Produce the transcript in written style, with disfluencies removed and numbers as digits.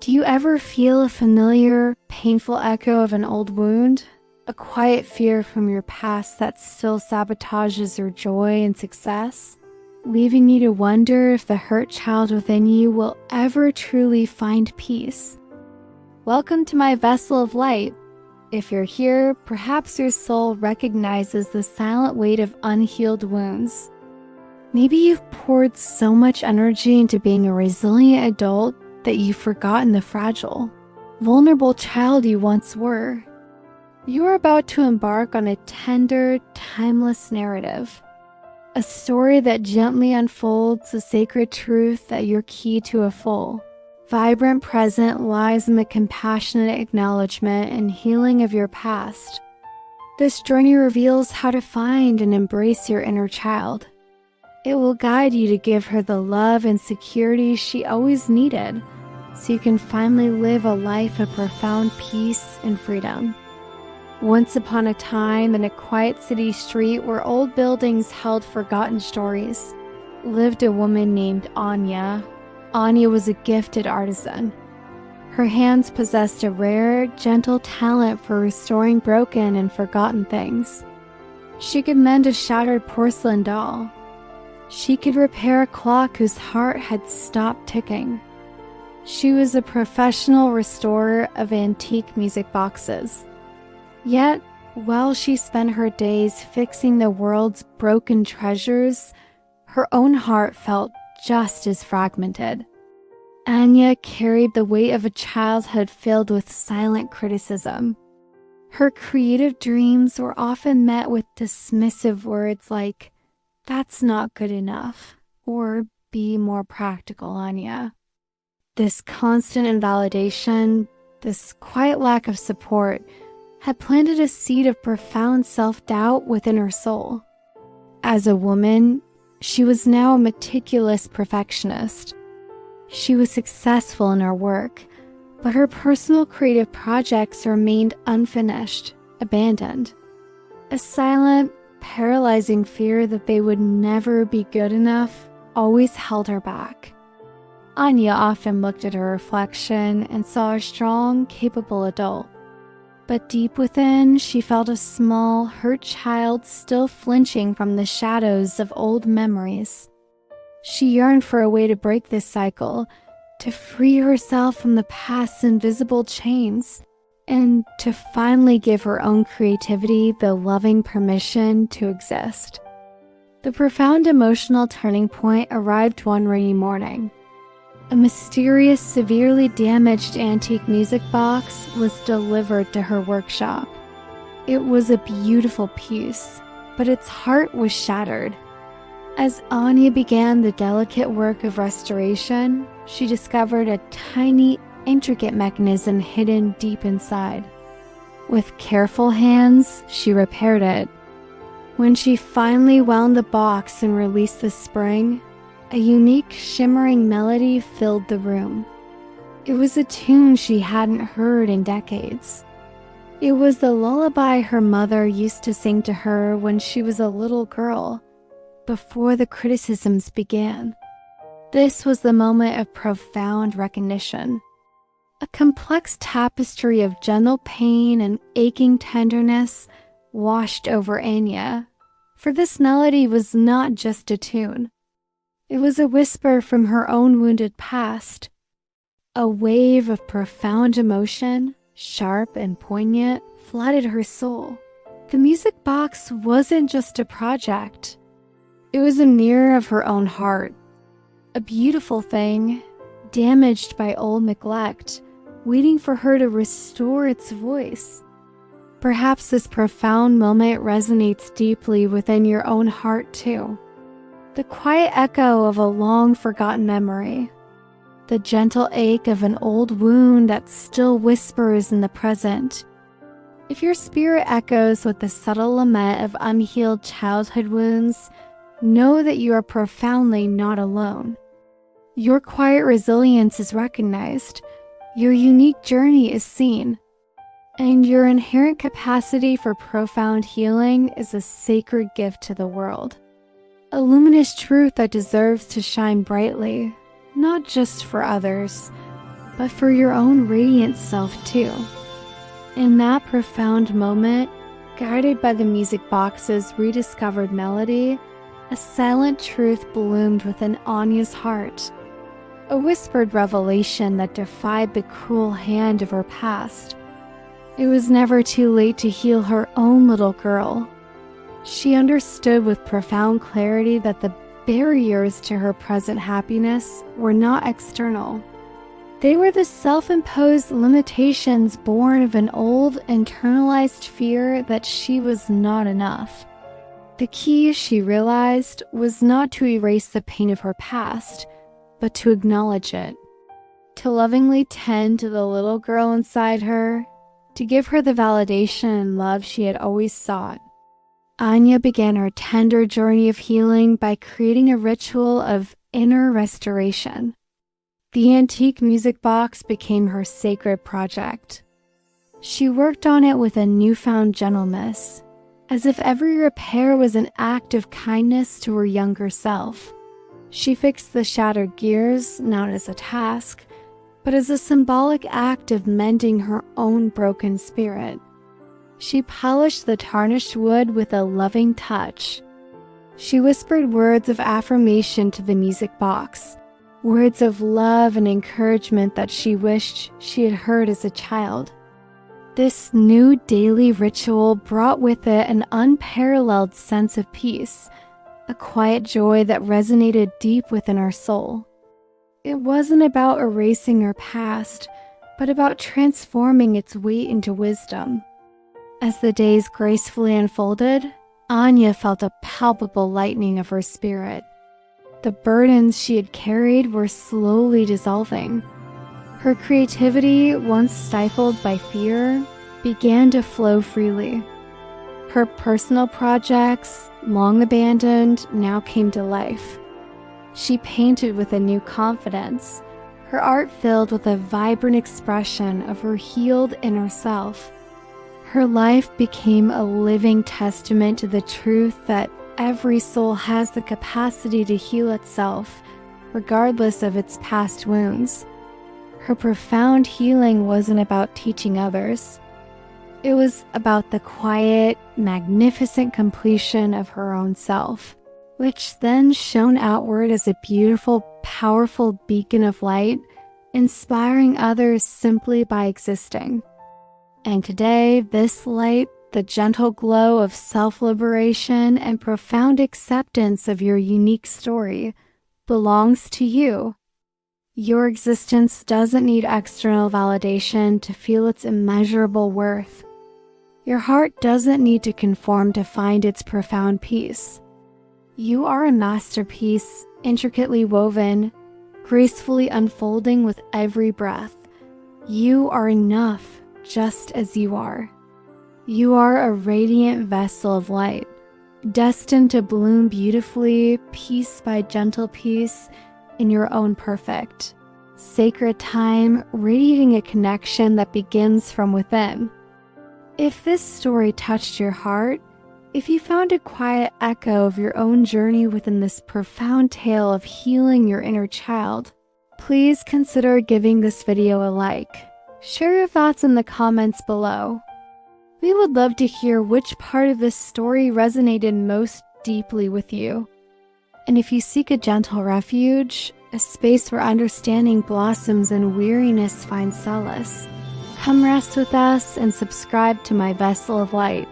Do you ever feel a familiar, painful echo of an old wound? A quiet fear from your past that still sabotages your joy and success? Leaving you to wonder if the hurt child within you will ever truly find peace? Welcome to my vessel of light. If you're here, perhaps your soul recognizes the silent weight of unhealed wounds. Maybe you've poured so much energy into being a resilient adult that you've forgotten the fragile, vulnerable child you once were. You are about to embark on a tender, timeless narrative. A story that gently unfolds the sacred truth that you're key to a full, vibrant present lies in the compassionate acknowledgement and healing of your past. This journey reveals how to find and embrace your inner child. It will guide you to give her the love and security she always needed, so you can finally live a life of profound peace and freedom. Once upon a time, in a quiet city street where old buildings held forgotten stories, lived a woman named Anya. Anya was a gifted artisan. Her hands possessed a rare, gentle talent for restoring broken and forgotten things. She could mend a shattered porcelain doll. She could repair a clock whose heart had stopped ticking. She was a professional restorer of antique music boxes. Yet, while she spent her days fixing the world's broken treasures, her own heart felt just as fragmented. Anya carried the weight of a childhood filled with silent criticism. Her creative dreams were often met with dismissive words like, "That's not good enough," or "Be more practical, Anya." This constant invalidation, this quiet lack of support, had planted a seed of profound self-doubt within her soul. As a woman, she was now a meticulous perfectionist. She was successful in her work, but her personal creative projects remained unfinished, abandoned. A silent, paralyzing fear that they would never be good enough always held her back. Anya often looked at her reflection and saw a strong, capable adult. But deep within, she felt a small, hurt child still flinching from the shadows of old memories. She yearned for a way to break this cycle, to free herself from the past's invisible chains, and to finally give her own creativity the loving permission to exist. The profound emotional turning point arrived one rainy morning. A mysterious, severely damaged antique music box was delivered to her workshop. It was a beautiful piece, but its heart was shattered. As Anya began the delicate work of restoration, she discovered a tiny, intricate mechanism hidden deep inside. With careful hands, she repaired it. When she finally wound the box and released the spring, a unique, shimmering melody filled the room. It was a tune she hadn't heard in decades. It was the lullaby her mother used to sing to her when she was a little girl, before the criticisms began. This was the moment of profound recognition. A complex tapestry of gentle pain and aching tenderness washed over Anya, for this melody was not just a tune. It was a whisper from her own wounded past. A wave of profound emotion, sharp and poignant, flooded her soul. The music box wasn't just a project. It was a mirror of her own heart. A beautiful thing, damaged by old neglect, waiting for her to restore its voice. Perhaps this profound moment resonates deeply within your own heart too. The quiet echo of a long-forgotten memory. The gentle ache of an old wound that still whispers in the present. If your spirit echoes with the subtle lament of unhealed childhood wounds, know that you are profoundly not alone. Your quiet resilience is recognized. Your unique journey is seen. And your inherent capacity for profound healing is a sacred gift to the world. A luminous truth that deserves to shine brightly, not just for others, but for your own radiant self too. In that profound moment, guided by the music box's rediscovered melody, a silent truth bloomed within Anya's heart. A whispered revelation that defied the cruel hand of her past. It was never too late to heal her own little girl. She understood with profound clarity that the barriers to her present happiness were not external. They were the self-imposed limitations born of an old, internalized fear that she was not enough. The key, she realized, was not to erase the pain of her past, but to acknowledge it. To lovingly tend to the little girl inside her, to give her the validation and love she had always sought. Anya began her tender journey of healing by creating a ritual of inner restoration. The antique music box became her sacred project. She worked on it with a newfound gentleness, as if every repair was an act of kindness to her younger self. She fixed the shattered gears, not as a task, but as a symbolic act of mending her own broken spirit. She polished the tarnished wood with a loving touch. She whispered words of affirmation to the music box, words of love and encouragement that she wished she had heard as a child. This new daily ritual brought with it an unparalleled sense of peace, a quiet joy that resonated deep within her soul. It wasn't about erasing her past, but about transforming its weight into wisdom. As the days gracefully unfolded, Anya felt a palpable lightening of her spirit. The burdens she had carried were slowly dissolving. Her creativity, once stifled by fear, began to flow freely. Her personal projects, long abandoned, now came to life. She painted with a new confidence, her art filled with a vibrant expression of her healed inner self. Her life became a living testament to the truth that every soul has the capacity to heal itself, regardless of its past wounds. Her profound healing wasn't about teaching others. It was about the quiet, magnificent completion of her own self, which then shone outward as a beautiful, powerful beacon of light, inspiring others simply by existing. And today, this light, the gentle glow of self-liberation and profound acceptance of your unique story, belongs to you. Your existence doesn't need external validation to feel its immeasurable worth. Your heart doesn't need to conform to find its profound peace. You are a masterpiece, intricately woven, gracefully unfolding with every breath. You are enough just as you are. You are a radiant vessel of light, destined to bloom beautifully, piece by gentle piece, in your own perfect, sacred time, radiating a connection that begins from within. If this story touched your heart, if you found a quiet echo of your own journey within this profound tale of healing your inner child, please consider giving this video a like. Share your thoughts in the comments below. We would love to hear which part of this story resonated most deeply with you. And if you seek a gentle refuge, a space where understanding blossoms and weariness finds solace, come rest with us and subscribe to my Vessel of Light.